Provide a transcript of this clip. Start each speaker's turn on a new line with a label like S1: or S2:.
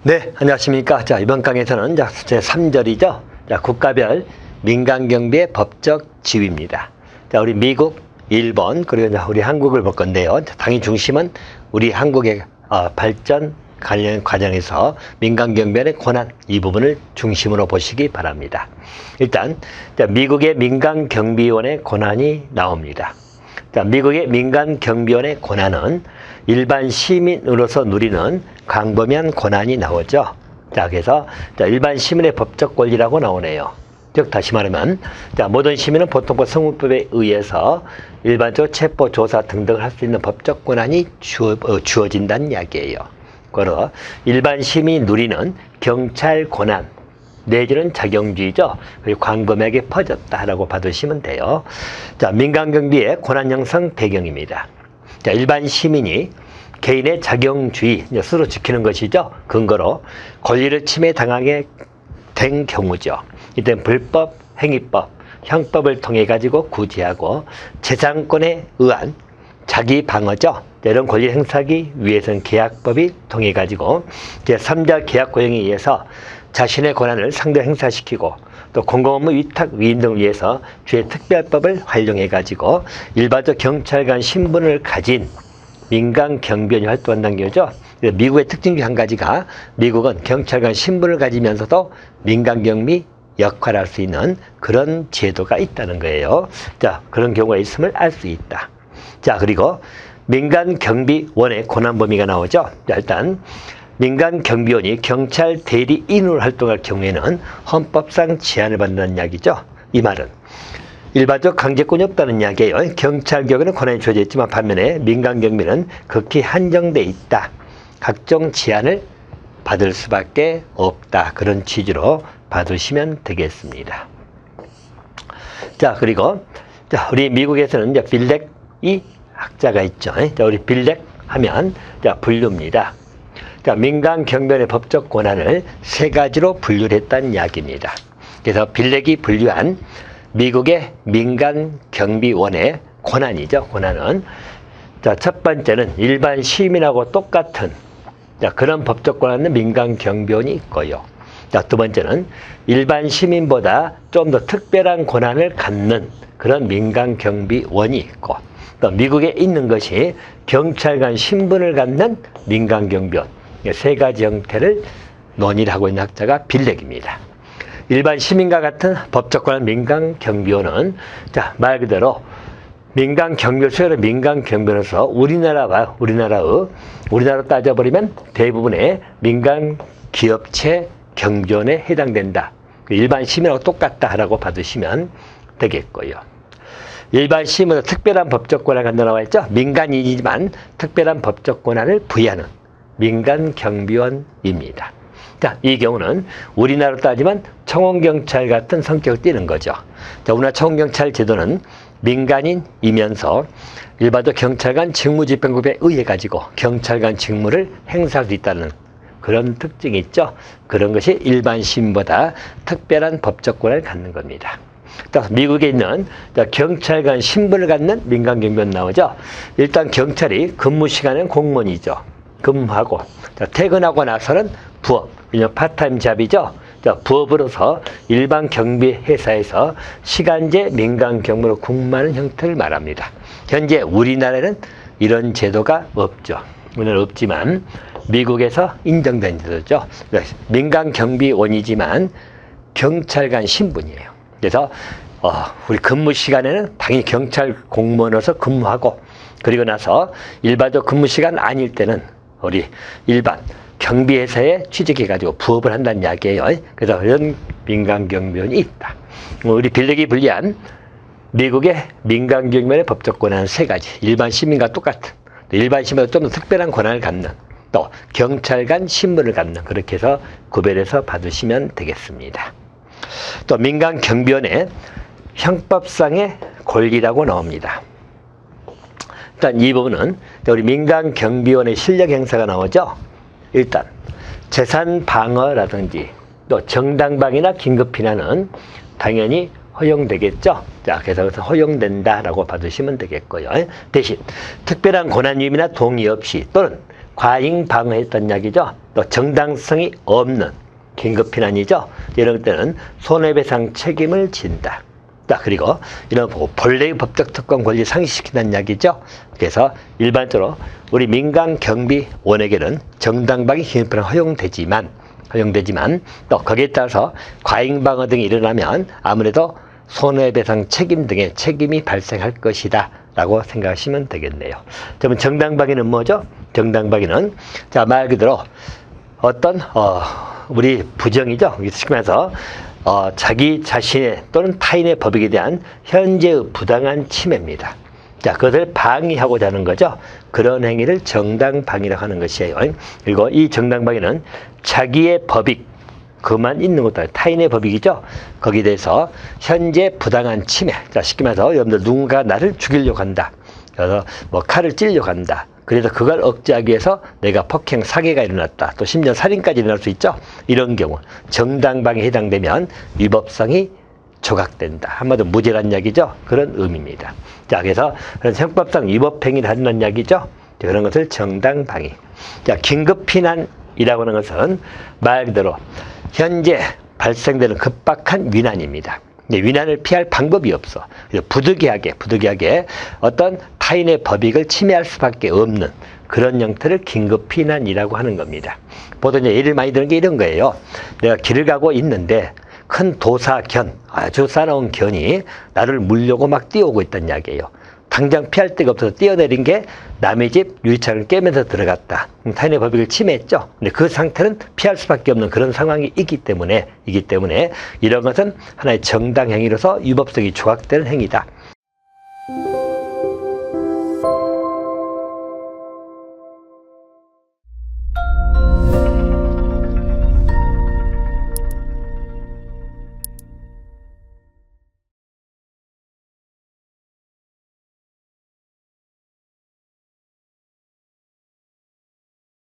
S1: 네, 안녕하십니까. 자, 이번 강의에서는 제 3절이죠. 자, 국가별 민간경비의 법적 지위입니다. 자, 우리 미국, 일본, 그리고 이제 우리 한국을 볼 건데요. 당연히 중심은 우리 한국의 발전 관련 과정에서 민간경비원의 권한, 이 부분을 중심으로 보시기 바랍니다. 일단, 자, 미국의 민간경비원의 권한이 나옵니다. 자, 미국의 민간경비원의 권한은 일반 시민으로서 누리는 광범위한 권한이 나오죠. 자, 그래서 일반 시민의 법적 권리라고 나오네요. 즉, 다시 말하면, 자, 모든 시민은 보통법 성문법에 의해서 일반적으로 체포, 조사 등등을 할 수 있는 법적 권한이 주어진다는 이야기예요. 그러나 일반 시민이 누리는 경찰 권한 내지는 자경주의죠. 그리고 광범위하게 퍼졌다라고 받으시면 돼요. 자, 민간경비의 권한 형성 배경입니다. 자, 일반 시민이 개인의 자경주의, 스스로 지키는 것이죠. 근거로 권리를 침해당하게 된 경우죠. 이때 불법, 행위법, 형법을 통해 가지고 구제하고 재산권에 의한 자기 방어죠. 이런 권리 행사하기 위해서는 계약법이 통해 가지고 제3자 계약 고용에 의해서 자신의 권한을 상대 행사시키고 또 공공업무 위탁 위임 등을 위해서 주의 특별법을 활용해 가지고 일반적 경찰관 신분을 가진 민간 경비원이 활동한다는 거죠. 미국의 특징 중 한 가지가 미국은 경찰관 신분을 가지면서도 민간 경비 역할을 할 수 있는 그런 제도가 있다는 거예요. 자, 그런 경우가 있음을 알 수 있다. 자, 그리고 민간 경비원의 권한 범위가 나오죠. 자, 일단 민간 경비원이 경찰 대리인으로 활동할 경우에는 헌법상 제한을 받는다는 이야기죠. 이 말은 일반적 강제권이 없다는 이야기예요. 경찰격에는 권한이 주어져 있지만 반면에 민간 경비는 극히 한정돼 있다. 각종 제한을 받을 수밖에 없다. 그런 취지로 봐두시면 되겠습니다. 자, 그리고 자, 우리 미국에서는 이제 빌렉이 학자가 있죠. 자, 우리 빌렉 하면 자, 분류입니다. 자, 민간 경비원의 법적 권한을 세 가지로 분류를 했다는 이야기입니다. 그래서 빌렉이 분류한 미국의 민간 경비원의 권한이죠. 권한은 자, 첫 번째는 일반 시민하고 똑같은 자, 그런 법적 권한은 민간 경비원이 있고요. 자, 두 번째는 일반 시민보다 좀 더 특별한 권한을 갖는 그런 민간 경비원이 있고 또 미국에 있는 것이 경찰관 신분을 갖는 민간 경비원, 세 가지 형태를 논의를 하고 있는 학자가 빌렉입니다. 일반 시민과 같은 법적 권한 민간 경비원은 자, 말 그대로 민간 경비원 수요는 민간 경비원으로서 우리나라로 따져버리면 대부분의 민간 기업체 경비원에 해당된다. 일반 시민하고 똑같다라고 받으시면 되겠고요. 일반 시민은 특별한 법적 권한을 갖는다 나와 있죠. 민간인이지만 특별한 법적 권한을 부여하는 민간 경비원입니다. 자, 이 경우는 우리나라로 따지면 청원경찰 같은 성격을 띠는 거죠. 자, 우리나라 청원경찰 제도는 민간인이면서 일반적 경찰관 직무집행법에 의해 가지고 경찰관 직무를 행사할 수 있다는 그런 특징이 있죠. 그런 것이 일반 시민보다 특별한 법적 권한을 갖는 겁니다. 또 미국에 있는 경찰관 신분을 갖는 민간 경비원 나오죠. 일단 경찰이 근무 시간은 공무원이죠. 근무하고 퇴근하고 나서는 부업, 파타임 잡이죠. 부업으로서 일반 경비 회사에서 시간제 민간 경무로 근무하는 형태를 말합니다. 현재 우리나라에는 이런 제도가 없죠. 우리나라는 없지만 미국에서 인정된 제도죠. 민간 경비원이지만 경찰관 신분이에요. 그래서 우리 근무 시간에는 당연히 경찰 공무원으로서 근무하고 그리고 나서 일반적 근무 시간 아닐 때는 우리 일반 경비회사에 취직해가지고 부업을 한다는 이야기예요. 그래서 이런 민간 경비원이 있다. 우리 빌렉이 분리한 미국의 민간 경비원의 법적 권한은 세 가지. 일반 시민과 똑같은, 일반 시민보다 좀 더 특별한 권한을 갖는, 또 경찰관 신분을 갖는, 그렇게 해서 구별해서 받으시면 되겠습니다. 또 민간 경비원의 형법상의 권리라고 나옵니다. 일단 이 부분은 우리 민간 경비원의 실력 행사가 나오죠. 일단 재산 방어라든지 또 정당방위나 긴급 피난은 당연히 허용되겠죠. 자, 그래서 허용된다라고 받으시면 되겠고요. 대신 특별한 권한유임이나 동의 없이 또는 과잉 방어했던 이야기죠. 또 정당성이 없는 긴급피난이죠. 이런 때는 손해배상 책임을 진다. 자, 그리고 이런 본래의 법적 특권 권리 상실시킨다는 이야기죠. 그래서 일반적으로 우리 민간 경비원에게는 정당방위 긴급피난 허용되지만 또 거기에 따라서 과잉 방어 등이 일어나면 아무래도 손해배상 책임 등의 책임이 발생할 것이다 라고 생각하시면 되겠네요. 그러면 정당방위는 뭐죠? 정당방위는 자, 말 그대로 어떤 우리 부정이죠. 시키면서 자기 자신의 또는 타인의 법익에 대한 현재의 부당한 침해입니다. 자, 그것을 방위하고자 하는 거죠. 그런 행위를 정당방위라고 하는 것이에요. 그리고 이 정당방위는 자기의 법익, 그만 있는 것도 아니고 타인의 법익이죠. 거기에 대해서 현재 부당한 침해. 자, 쉽게 말해서 여러분들 누군가 나를 죽이려고 한다. 그래서 뭐 칼을 찌르려고 한다. 그래서 그걸 억제하기 위해서 내가 폭행, 사기가 일어났다. 또 심지어 살인까지 일어날 수 있죠. 이런 경우 정당방위에 해당되면 위법성이 조각된다. 한마디로 무죄란 이야기죠. 그런 의미입니다. 자, 그래서 형법상 위법행위를 한다는 이야기죠. 그런 것을 정당방위. 자, 긴급피난이라고 하는 것은 말 그대로 현재 발생되는 급박한 위난입니다. 위난을 피할 방법이 없어. 부득이하게 어떤 타인의 법익을 침해할 수밖에 없는 그런 형태를 긴급피난이라고 하는 겁니다. 보통 이제 예를 많이 드는 게 이런 거예요. 내가 길을 가고 있는데 큰 도사견, 아주 싸나운 견이 나를 물려고 막 뛰어오고 있다는 이야기예요. 당장 피할 데가 없어서 뛰어내린 게 남의 집 유리창을 깨면서 들어갔다. 타인의 법익을 침해했죠. 근데 그 상태는 피할 수밖에 없는 그런 상황이 있기 때문에 이런 것은 하나의 정당 행위로서 위법성이 조각되는 행위다.